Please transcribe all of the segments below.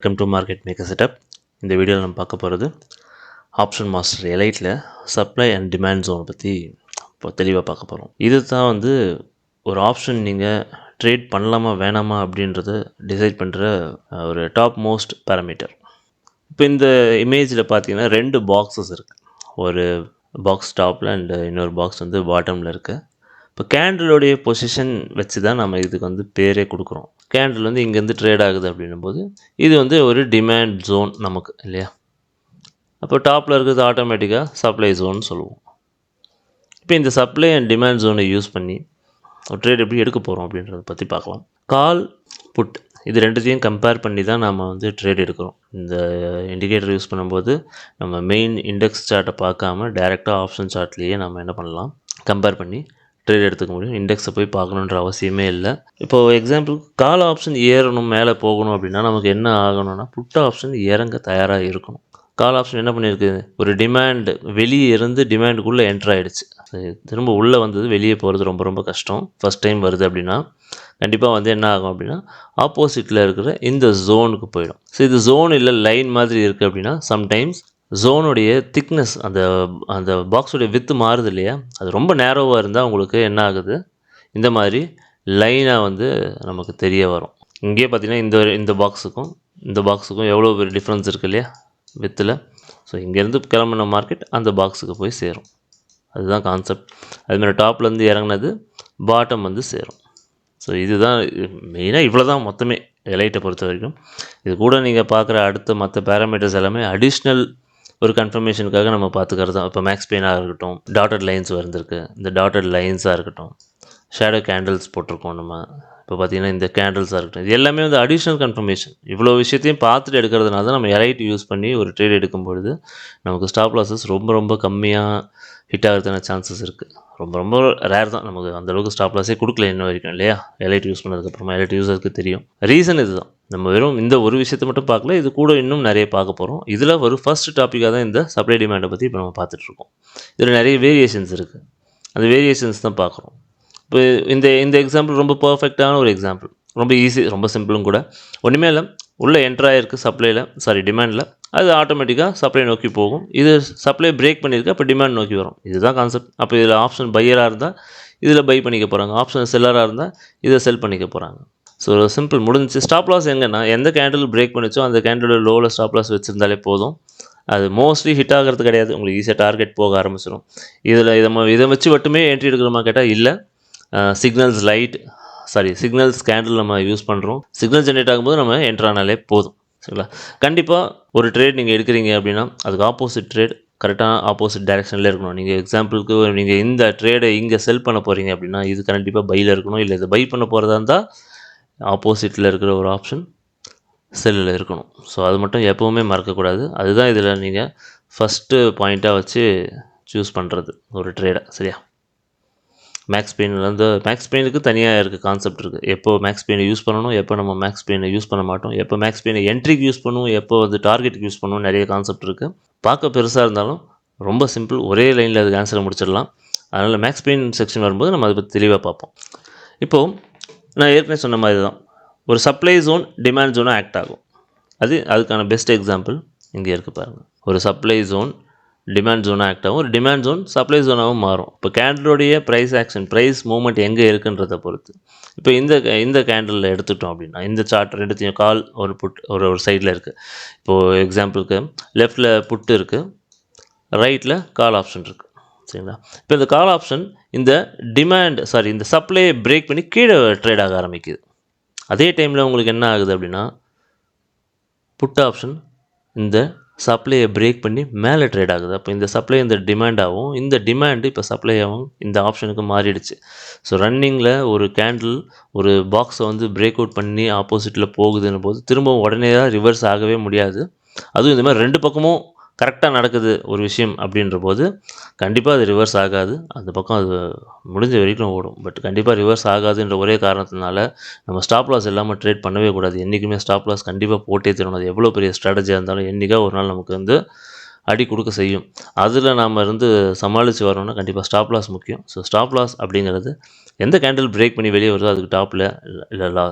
Welcome to market maker setup. இந்த வீடியோவில் நம்ம பார்க்க போகிறது ஆப்ஷன் மாஸ்டர் எலைட்டில் சப்ளை அண்ட் டிமாண்ட் ஜோனை பற்றி இப்போ தெளிவாக பார்க்க போகிறோம். இது தான் ஒரு ஆப்ஷன் நீங்கள் ட்ரேட் பண்ணலாமா வேணாமா அப்படின்றத டிசைட் பண்ணுற ஒரு டாப் மோஸ்ட் பேராமீட்டர். இப்போ இந்த இமேஜில் பார்த்தீங்கன்னா 2 பாக்ஸஸ் இருக்குது. ஒரு பாக்ஸ் டாப்பில் அண்ட் இன்னொரு பாக்ஸ் பாட்டமில் இருக்குது. இப்போ கேண்டிலோடைய பொசிஷன் வச்சு தான் நம்ம இதுக்கு பேரே கொடுக்குறோம். கேண்டில் இங்கேருந்து ட்ரேட் ஆகுது அப்படின்னும் போது இது ஒரு டிமாண்ட் ஜோன் நமக்கு இல்லையா. அப்போ டாப்பில் இருக்கிறது ஆட்டோமேட்டிக்காக சப்ளை ஜோன் சொல்லுவோம். இப்போ இந்த சப்ளை அண்ட் டிமாண்ட் ஜோனை யூஸ் பண்ணி ஒரு ட்ரேட் எப்படி எடுக்க போகிறோம் அப்படின்றத பற்றி பார்க்கலாம். கால் புட் இது ரெண்டுத்தையும் கம்பேர் பண்ணி தான் நம்ம ட்ரேட் எடுக்கிறோம். இந்த இண்டிகேட்டர் யூஸ் பண்ணும்போது நம்ம மெயின் இண்டெக்ஸ் சார்ட்டை பார்க்காம டைரெக்டாக ஆப்ஷன் சார்ட்லேயே நம்ம என்ன பண்ணலாம், கம்பேர் பண்ணி ட்ரேட் எடுத்துக்க முடியும். இண்டெக்ஸை போய் பார்க்கணுன்ற அவசியமே இல்லை. இப்போது எக்ஸாம்பிளுக்கு கால் ஆப்ஷன் ஏறணும், மேலே போகணும் அப்படின்னா நமக்கு என்ன ஆகணும்னா புட் ஆப்ஷன் இறங்க தயாராக இருக்கணும். கால் ஆப்ஷன் என்ன பண்ணியிருக்கு, ஒரு டிமாண்ட் வெளியே இருந்து டிமாண்டுக்குள்ளே என்ட்ரு ஆகிடுச்சு. திரும்ப உள்ளே வந்தது வெளியே போகிறது ரொம்ப ரொம்ப கஷ்டம். ஃபஸ்ட் டைம் வருது அப்படின்னா கண்டிப்பாக என்ன ஆகும் அப்படின்னா ஆப்போசிட்டில் இருக்கிற இந்த ஜோனுக்கு போயிடும். ஸோ இது ஜோன் இல்லை லைன் மாதிரி இருக்குது அப்படின்னா சம்டைம்ஸ் ஜோனுடைய திக்னஸ் அந்த பாக்ஸுடைய வித்து மாறுது இல்லையா, அது ரொம்ப நேரோவாக இருந்தால் உங்களுக்கு என்ன ஆகுது, இந்த மாதிரி லைனாக நமக்கு தெரிய வரும். இங்கேயே பார்த்தீங்கன்னா இந்த பாக்ஸுக்கும் எவ்வளோ ஒரு டிஃப்ரென்ஸ் இருக்குது இல்லையா வித்தில். ஸோ இங்கேருந்து கிளம்பின மார்க்கெட் அந்த பாக்ஸுக்கு போய் சேரும். அதுதான் கான்செப்ட். அதுமாதிரி டாப்லேருந்து இறங்கினது பாட்டம் சேரும். ஸோ இதுதான் மெயினாக, இவ்வளோ தான் மொத்தமே எலைட்டை பொறுத்த வரைக்கும். இது கூட நீங்கள் பார்க்குற அடுத்த மற்ற பேராமீட்டர்ஸ் எல்லாமே அடிஷ்னல் ஒரு கன்ஃபர்மேஷனுக்காக நம்ம பார்த்துக்கிறது தான். இப்போ மேக்ஸ் பெயினாக இருக்கட்டும், டாட்டட் லைன்ஸ் வந்திருக்கு, இந்த டாட்டட் லைன்ஸாக இருக்கட்டும், ஷேடோ கேண்டில்ஸ் போட்டிருக்கோம் நம்ம. இப்போ பார்த்திங்கன்னா இந்த கேண்டில்ஸாக இருக்கட்டும், இது எல்லாமே அடிஷ்னல் கன்ஃபர்மேஷன். இவ்வளோ விஷயத்தையும் பார்த்துட்டு எடுக்கிறதுனால தான் நம்ம எலைட் யூஸ் பண்ணி ஒரு ட்ரேட் எடுக்கும்பொழுது நமக்கு ஸ்டாப் லாஸஸ் ரொம்ப ரொம்ப கம்மியாக ஹிட் ஆகிறதுக்கான சான்சஸ் இருக்குது. ரொம்ப ரொம்ப ரேர் தான். நமக்கு அந்தளவுக்கு ஸ்டாப் லாஸே கொடுக்கல இன்ன வரைக்கும் இல்லையா. எலைட் யூஸ் பண்ணதுக்கப்புறமா எலைட் யூஸருக்கு தெரியும். ரீசன் இதுதான். நம்ம வெறும் இந்த ஒரு விஷயத்தை மட்டும் பார்க்கல, இது கூட இன்னும் நிறைய பார்க்க போகிறோம். இதில் ஒரு ஃபர்ஸ்ட் டாப்பிக்காக தான் இந்த சப்ளை டிமாண்டை பற்றி இப்போ நம்ம பார்த்துட்ருக்கோம். இதில் நிறைய வேரியேஷன்ஸ் இருக்குது. அந்த வேரியேஷன்ஸ் தான் பார்க்குறோம். இப்போ இந்த எக்ஸாம்பிள் ரொம்ப பர்ஃபெக்டான ஒரு எக்ஸாம்பிள், ரொம்ப ஈஸி, ரொம்ப சிம்பிளும் கூட. ஒன்றுமே இல்லை, உள்ளே என்ட்ராயிருக்கு டிமாண்டில், அது ஆட்டோமேட்டிக்காக சப்ளை நோக்கி போகும். இது சப்ளை பிரேக் பண்ணியிருக்கு, அப்போ டிமாண்ட் நோக்கி வரும். இதுதான் கான்செப்ட். அப்போ இதில் ஆப்ஷன் பையராக இருந்தால் இதில் பை பண்ணிக்க போகிறாங்க, ஆப்ஷன் செல்லராக இருந்தால் இதை செல் பண்ணிக்க போகிறாங்க. ஸோ சிம்பிள், முடிஞ்சிச்சு. ஸ்டாப் லாஸ் எங்கன்னா எந்த கேண்டில் பிரேக் பண்ணிச்சோ அந்த கேண்டிலோட லோவில் ஸ்டாப் லாஸ் வச்சுருந்தாலே போதும். அது மோஸ்ட்லி ஹிட் ஆகிறது கிடையாது. உங்களுக்கு ஈஸியாக டார்கெட் போக ஆரம்பிச்சிடும். இதை வச்சு மட்டுமே என்ட்ரி எடுக்கிறோமா கேட்டால் இல்லை. சிக்னல்ஸ் கேண்டில் நம்ம யூஸ் பண்ணுறோம். சிக்னல் ஜென்ரேட் ஆகும்போது நம்ம என்ட்ரானாலே போதும். சரிங்களா. கண்டிப்பாக ஒரு ட்ரேட் நீங்கள் எடுக்கிறீங்க அப்படின்னா அதுக்கு ஆப்போசிட் ட்ரேட் கரெக்டான ஆப்போசிட் டைரெக்ஷனில் இருக்கணும். நீங்கள் எக்ஸாம்பிளுக்கு நீங்கள் இந்த ட்ரேடை இங்கே செல் பண்ண போகிறீங்க அப்படின்னா இது கண்டிப்பாக பையில் இருக்கணும். இல்லை இதை பை பண்ண போகிறதா இருந்தால் ஆப்போசிட்டில் இருக்கிற ஒரு ஆப்ஷன் செல்லில் இருக்கணும். ஸோ அது மட்டும் எப்போவுமே மறக்கக்கூடாது. அதுதான் இதில் நீங்கள் ஃபஸ்ட்டு பாயிண்ட்டாக வச்சு சூஸ் பண்ணுறது ஒரு ட்ரேடை. சரியா. மேக்ஸ் பெயினுக்கு தனியாக இருக்குது, கான்செப்ட் இருக்குது. எப்போ மேக்ஸ் பெயினை யூஸ் பண்ணணும், எப்போ நம்ம மேக்ஸ் பெயினை யூஸ் பண்ண மாட்டோம், எப்போ மேக்ஸ் பெயினை என்ட்ரிக்கு யூஸ் பண்ணுவோம், எப்போ டார்கெட்டுக்கு யூஸ் பண்ணுவோம், நிறைய கான்செப்ட் இருக்குது. பார்க்க பெருசாக இருந்தாலும் ரொம்ப சிம்பிள், ஒரே லைனில் அதுக்கு ஆன்சரை முடிச்சிடலாம். அதனால் மேக்ஸ் பெயின் செக்ஷன் வரும்போது நம்ம அதை பற்றி தெளிவாக பார்ப்போம். இப்போது நான் ஏற்கனவே சொன்ன மாதிரி தான் ஒரு சப்ளை ஜோன் டிமாண்ட் ஜோனாக ஆக்ட் ஆகும். அதுக்கான பெஸ்ட் எக்ஸாம்பிள் இங்கே இருக்குது பாருங்கள். ஒரு சப்ளை ஜோன் டிமாண்ட் ஜோனாக ஆக்ட் ஆகும், ஒரு டிமாண்ட் ஜோன் சப்ளை ஜோனாகவும் மாறும். இப்போ கேண்டிலோடைய ப்ரைஸ் மூவ்மெண்ட் எங்கே இருக்குன்றதை பொறுத்து. இப்போ இந்த கேண்டிலில் எடுத்துட்டோம் அப்படின்னா இந்த சார்ட் ரெண்டுத்தையும் கால் ஒரு புட் ஒரு சைடில் இருக்குது. இப்போது எக்ஸாம்பிளுக்கு லெஃப்டில் புட்டு இருக்குது, ரைட்டில் கால் ஆப்ஷன் இருக்குது. சரிங்களா. இப்போ இந்த கால் ஆப்ஷன் இந்த சப்ளையை பிரேக் பண்ணி கீழே ட்ரேட் ஆக ஆரம்பிக்குது. அதே டைமில் உங்களுக்கு என்ன ஆகுது அப்படின்னா புட் ஆப்ஷன் இந்த சப்ளையை பிரேக் பண்ணி மேலே ட்ரேட் ஆகுது. அப்போ இந்த சப்ளை இந்த டிமாண்டாகவும் இந்த டிமாண்டு இப்போ சப்ளையாகவும் இந்த ஆப்ஷனுக்கு மாறிடுச்சு. ஸோ ரன்னிங்கில் ஒரு கேண்டில் ஒரு பாக்ஸை பிரேக் அவுட் பண்ணி ஆப்போசிட்டில் போகுதுன்னு போது திரும்ப உடனே தான் ரிவர்ஸ் ஆகவே முடியாது. அதுவும் இந்த மாதிரி 2 பக்கமும் கரெக்டாக நடக்குது ஒரு விஷயம் அப்படின்ற போது கண்டிப்பாக அது ரிவர்ஸ் ஆகாது. அந்த பக்கம் அது முடிஞ்ச வரைக்கும் ஓடும். பட் கண்டிப்பாக ரிவர்ஸ் ஆகாதுன்ற ஒரே காரணத்தினால நம்ம ஸ்டாப் லாஸ் இல்லாமல் ட்ரேட் பண்ணவே கூடாது. என்றைக்குமே ஸ்டாப் லாஸ் கண்டிப்பாக போட்டே தரணும். அது எவ்வளோ பெரிய ஸ்ட்ராட்டஜியாக இருந்தாலும் என்றைக்காக ஒரு நாள் நமக்கு அடி கொடுக்க செய்யும். அதில் நாம் சமாளித்து வரணும்னா கண்டிப்பாக ஸ்டாப் லாஸ் முக்கியம். ஸோ ஸ்டாப் லாஸ் அப்படிங்கிறது எந்த கேண்டில் பிரேக் பண்ணி வெளியே வருதோ அதுக்கு டாப்பில் இல்லை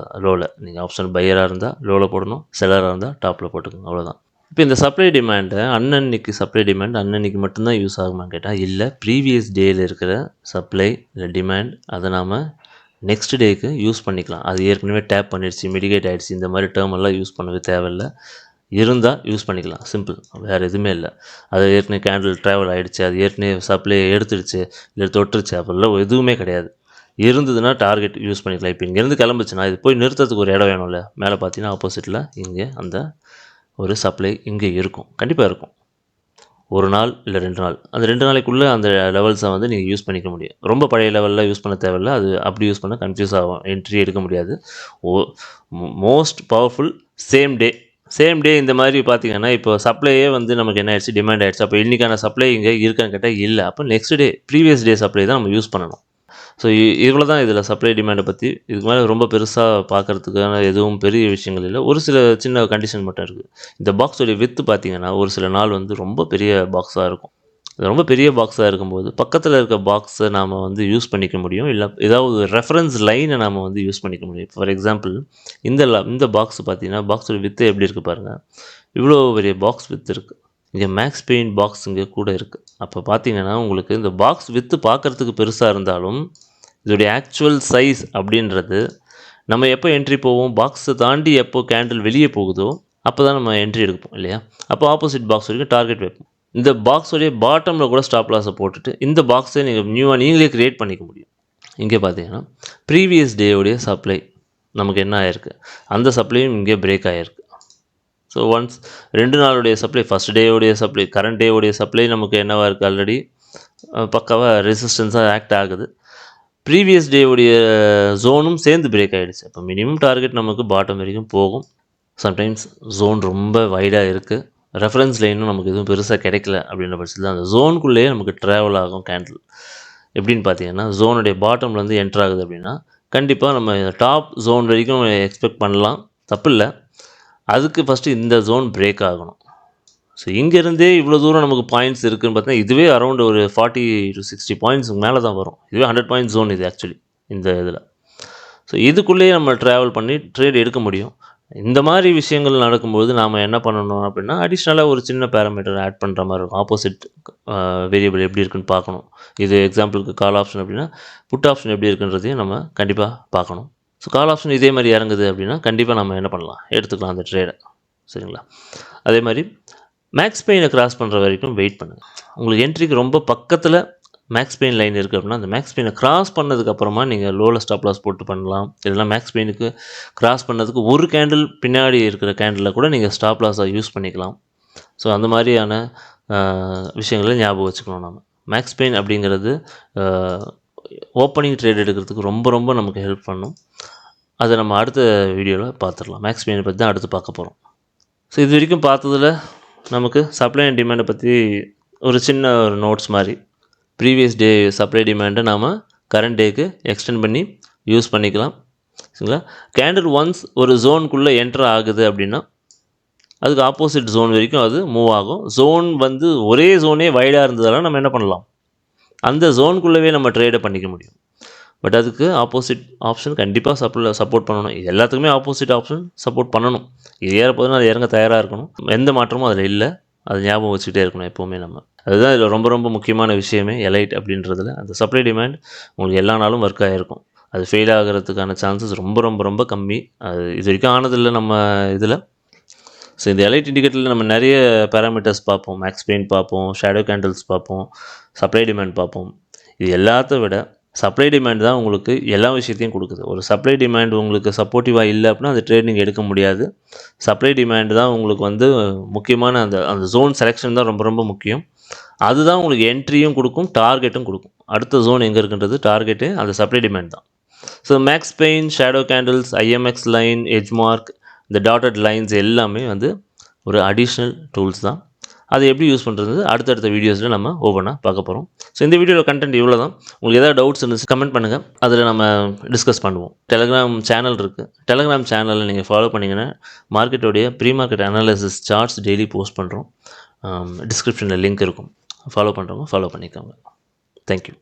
லோவில் நீங்கள் ஆப்ஷன் பையராக இருந்தால் லோவில் போடணும், செல்லராக இருந்தால் டாப்பில் போட்டுக்கோங்க, அவ்வளோதான். இப்போ இந்த சப்ளை டிமாண்டை அன்னன்னைக்கு சப்ளை டிமாண்ட் அன்னன்னைக்கு மட்டும்தான் யூஸ் ஆகுமான்னு கேட்டால் இல்லை, ப்ரீவியஸ் டேயில் இருக்கிற சப்ளை இல்லை டிமாண்ட் அதை நாம் நெக்ஸ்ட் டேக்கு யூஸ் பண்ணிக்கலாம். அது ஏற்கனவே டேப் பண்ணிடுச்சு, மிடிகேட் ஆகிடுச்சு, இந்த மாதிரி டேர்ம் எல்லாம் யூஸ் பண்ணவே தேவையில்லை. இருந்தால் யூஸ் பண்ணிக்கலாம், சிம்பிள், வேறு எதுவுமே இல்லை. அது ஏற்கனவே கேண்டில் ட்ராவல் ஆகிடுச்சு, அது ஏற்கனவே சப்ளை எடுத்துடுச்சு இல்லை தொட்டுருச்சு அப்படிலாம் எதுவுமே கிடையாது. இருந்ததுன்னா டார்கெட் யூஸ் பண்ணிக்கலாம். இப்போ இங்கேருந்து கிளம்புச்சுன்னா இது போய் நிறுத்தத்துக்கு ஒரு இடம் வேணும்ல. மேலே பார்த்தீங்கன்னா ஆப்போசிட்டில் இங்கே அந்த ஒரு சப்ளை இங்கே இருக்கும், கண்டிப்பாக இருக்கும். ஒரு நாள் இல்லை 2 நாள், அந்த 2 நாளைக்குள்ளே அந்த லெவல்ஸை வந்து நீங்கள் யூஸ் பண்ணிக்க முடியும். ரொம்ப பழைய லெவலில் யூஸ் பண்ண தேவையில்லை, அது அப்படி யூஸ் பண்ண கன்ஃபியூஸ் ஆகும், என்ட்ரி எடுக்க முடியாது. மோஸ்ட் பவர்ஃபுல் சேம் டே இந்த மாதிரி பார்த்தீங்கன்னா இப்போ சப்ளையே வந்து நமக்கு என்ன ஆயிடுச்சு, டிமாண்ட் ஆகிடுச்சு. அப்போ இன்றைக்கான சப்ளை இங்கே இருக்கான்னு கேட்டால் இல்லை. அப்போ next day previous day supply தான் நம்ம யூஸ் பண்ணணும். ஸோ இவ்வளோ தான் இதில் சப்ளை டிமாண்டை பற்றி. இதுக்கு மேலே ரொம்ப பெருசாக பார்க்குறதுக்கான எதுவும் பெரிய விஷயங்கள் இல்லை. ஒரு சில சின்ன கண்டிஷன் மட்டும் இருக்குது. இந்த பாக்ஸோடைய வித்து பார்த்தீங்கன்னா ஒரு சில நாள் வந்து ரொம்ப பெரிய பாக்ஸாக இருக்கும். ரொம்ப பெரிய பாக்ஸாக இருக்கும்போது பக்கத்தில் இருக்க பாக்ஸை நாம் வந்து யூஸ் பண்ணிக்க முடியும், இல்லை ஏதாவது ரெஃபரன்ஸ் லைனை நாம் வந்து யூஸ் பண்ணிக்க முடியும். ஃபார் எக்ஸாம்பிள் இந்த பாக்ஸ் பார்த்தீங்கன்னா பாக்ஸோட வித்து எப்படி இருக்குது பாருங்கள். இவ்வளோ பெரிய பாக்ஸ் வித்து இருக்குது. இங்கே மேக்ஸ் பெயின் பாக்ஸ் இங்கே கூட இருக்குது. அப்போ பார்த்தீங்கன்னா உங்களுக்கு இந்த பாக்ஸ் வித்து பார்க்குறதுக்கு பெருசாக இருந்தாலும் இதோடைய ஆக்சுவல் சைஸ் அப்படின்றது நம்ம எப்போ என்ட்ரி போவோம், பாக்ஸை தாண்டி எப்போ கேண்டில் வெளியே போகுதோ அப்போ தான் நம்ம என்ட்ரி எடுப்போம் இல்லையா. அப்போ ஆப்போசிட் பாக்ஸ் வரைக்கும் டார்கெட் வைப்போம். இந்த பாக்ஸோடைய பாட்டமில் கூட ஸ்டாப் லாஸை போட்டுட்டு இந்த பாக்ஸை நீங்கள் நியூவாக நீங்களே க்ரியேட் பண்ணிக்க முடியும். இங்கே பார்த்தீங்கன்னா ப்ரீவியஸ் டேவுடைய சப்ளை நமக்கு என்ன ஆகிருக்கு, அந்த சப்ளையும் இங்கே பிரேக் ஆகிருக்கு. ஸோ ஒன்ஸ் 2 நாளுடைய சப்ளை, ஃபஸ்ட் டேவுடைய சப்ளை, கரண்ட் டேவுடைய சப்ளை நமக்கு என்னவாக இருக்குது, ஆல்ரெடி பக்காவாக ரெசிஸ்டன்ஸாக ஆக்ட் ஆகுது. ப்ரீவியஸ் டேவுடைய ஜோனும் சேர்ந்து பிரேக் ஆகிடுச்சு. அப்போ மினிமம் டார்கெட் நமக்கு பாட்டம் வரைக்கும் போகும். சம்டைம்ஸ் ஜோன் ரொம்ப வைடாக இருக்குது, ரெஃபரன்ஸ் லைனும் நமக்கு எதுவும் பெருசாக கிடைக்கல அப்படின்ற பட்சத்தில் அந்த ஜோனுக்குள்ளேயே நமக்கு ட்ராவல் ஆகும் கேண்டில். எப்படின்னு பார்த்தீங்கன்னா ஜோனுடைய பாட்டம்லேருந்து என்ட்ரு ஆகுது அப்படின்னா கண்டிப்பாக நம்ம டாப் ஜோன் வரைக்கும் எக்ஸ்பெக்ட் பண்ணலாம், தப்பு இல்லை. அதுக்கு ஃபஸ்ட்டு இந்த ஜோன் பிரேக் ஆகணும். ஸோ இங்கேருந்தே இவ்வளோ தூரம் நமக்கு பாயிண்ட்ஸ் இருக்குதுன்னு பார்த்தா இதுவே அரௌண்ட் ஒரு 40 to 60 பாயிண்ட்ஸுக்கு மேலே தான் வரும். இதுவே 100 பாயிண்ட்ஸ் ஜோன் இது ஆக்சுவலி இந்த இதில். ஸோ இதுக்குள்ளேயே நம்ம ட்ராவல் பண்ணி ட்ரேட் எடுக்க முடியும். இந்த மாதிரி விஷயங்கள் நடக்கும்போது நாம் என்ன பண்ணணும் அப்படின்னா அடிஷ்னலாக ஒரு சின்ன பேராமீட்டர் ஆட் பண்ணுற மாதிரி இருக்கும். ஆப்போசிட் வேரியபிள் எப்படி இருக்குன்னு பார்க்கணும். இது எக்ஸாம்பிளுக்கு கால் ஆப்ஷன் அப்படின்னா புட் ஆப்ஷன் எப்படி இருக்குன்றதையும் நம்ம கண்டிப்பாக பார்க்கணும். ஸோ கால் ஆப்ஷன் இதே மாதிரி இறங்குது அப்படின்னா கண்டிப்பாக நம்ம என்ன பண்ணலாம், எடுத்துக்கலாம் அந்த ட்ரேடை, சரிங்களா. அதே மாதிரி மேக்ஸ் பெயினை கிராஸ் பண்ணுற வரைக்கும் வெயிட் பண்ணுங்கள். உங்களுக்கு என்ட்ரிக்கு ரொம்ப பக்கத்தில் மேக்ஸ் பெயின் லைன் இருக்குது அப்படின்னா அந்த மேக்ஸ் பெயினை கிராஸ் பண்ணதுக்கப்புறமா நீங்கள் லோவில் ஸ்டாப் லாஸ் போட்டு பண்ணலாம். இல்லைனா மேக்ஸ் பெயினுக்கு கிராஸ் பண்ணதுக்கு ஒரு கேண்டில் பின்னாடி இருக்கிற கேண்டிலில் கூட நீங்கள் ஸ்டாப் லாஸாக யூஸ் பண்ணிக்கலாம். ஸோ அந்த மாதிரியான விஷயங்களை ஞாபகம் வச்சுக்கணும். நம்ம மேக்ஸ் பெயின் அப்படிங்கிறது ஓப்பனிங் ட்ரேட் எடுக்கிறதுக்கு ரொம்ப ரொம்ப நமக்கு ஹெல்ப் பண்ணும். அதை நம்ம அடுத்த வீடியோவில் பார்த்துடலாம். மேக்ஸ் பெயினை பற்றி தான் அடுத்து பார்க்க போகிறோம். ஸோ இது வரைக்கும் பார்த்ததில் நமக்கு சப்ளை அண்ட் டிமாண்டை பற்றி ஒரு சின்ன ஒரு நோட்ஸ் மாதிரி, ப்ரீவியஸ் டே சப்ளை டிமாண்டை நாம் கரண்ட் டேக்கு எக்ஸ்டெண்ட் பண்ணி யூஸ் பண்ணிக்கலாம், சரிங்களா. கேண்டில் ஒன்ஸ் ஒரு ஜோனுக்குள்ளே என்ட்ரு ஆகுது அப்படின்னா அதுக்கு ஆப்போசிட் ஜோன் வரைக்கும் அது மூவ் ஆகும். ஜோன் வந்து ஒரே ஜோனே வைடாக இருந்ததெல்லாம் நம்ம என்ன பண்ணலாம், அந்த ஜோனுக்குள்ளவே நம்ம ட்ரேடை பண்ணிக்க முடியும். பட் அதுக்கு ஆப்போசிட் ஆப்ஷன் கண்டிப்பாக சப்போர்ட் பண்ணணும். இது எல்லாத்துக்குமே ஆப்போசிட் ஆப்ஷன் சப்போர்ட் பண்ணணும். இது ஏறப்போதுன்னா அது இறங்க தயாராக இருக்கணும். எந்த மாற்றமும் அதில் இல்லை, அது ஞாபகம் வச்சுக்கிட்டே இருக்கணும் எப்போவுமே நம்ம. அதுதான் இதில் ரொம்ப ரொம்ப முக்கியமான விஷயமே எலைட் அப்படின்றதுல. அந்த சப்ளை டிமாண்ட் உங்களுக்கு எல்லா நாளும் ஒர்க் ஆகிருக்கும். அது ஃபெயில் ஆகிறதுக்கான சான்சஸ் ரொம்ப ரொம்ப ரொம்ப கம்மி. அது இது வரைக்கும் ஆனதில்லை நம்ம இதில். ஸோ இந்த எலைட் இண்டிகேட்டரில் நம்ம நிறைய பேராமீட்டர்ஸ் பார்ப்போம். மேக்ஸ் பெயின் பார்ப்போம், ஷேடோ கேண்டில்ஸ் பார்ப்போம், சப்ளை டிமாண்ட் பார்ப்போம். இது எல்லாத்த விட சப்ளை டிமாண்ட் தான் உங்களுக்கு எல்லா விஷயத்தையும் கொடுக்குது. ஒரு சப்ளை டிமாண்ட் உங்களுக்கு சப்போர்ட்டிவாக இல்லை அப்படின்னா அது ட்ரேடிங் எடுக்க முடியாது. சப்ளை டிமாண்ட் தான் உங்களுக்கு வந்து முக்கியமான அந்த ஜோன் செலெக்ஷன் தான் ரொம்ப ரொம்ப முக்கியம். அதுதான் உங்களுக்கு என்ட்ரியும் கொடுக்கும், டார்கெட்டும் கொடுக்கும். அடுத்த ஜோன் எங்கே இருக்குன்றது டார்கெட்டு அந்த சப்ளை டிமாண்ட் தான். So max pain, shadow candles, IMX line, edge mark, இந்த டாட்டட் லைன்ஸ் எல்லாமே வந்து ஒரு அடிஷ்னல் டூல்ஸ் தான். அதை எப்படி யூஸ் பண்ணுறது அடுத்தடுத்த வீடியோஸில் நம்ம ஒவ்வொன்றா பார்க்க போகிறோம். ஸோ இந்த வீடியோவில் கண்டென்ட் இவ்வளோ தான். உங்களுக்கு ஏதாவது டவுட்ஸ் இருந்துச்சு கமெண்ட் பண்ணுங்கள், அதில் நம்ம டிஸ்கஸ் பண்ணுவோம். டெலகிராம் சேனல் இருக்குது. டெலகிராம் சேனலில் நீங்கள் ஃபாலோ பண்ணிங்கன்னா மார்க்கெட்டோடைய pre market analysis charts daily post பண்ணுறோம். டிஸ்கிரிப்ஷனில் லிங்க் இருக்கும். ஃபாலோ பண்ணுறவங்க ஃபாலோ பண்ணிக்கோங்க. தேங்க்யூ.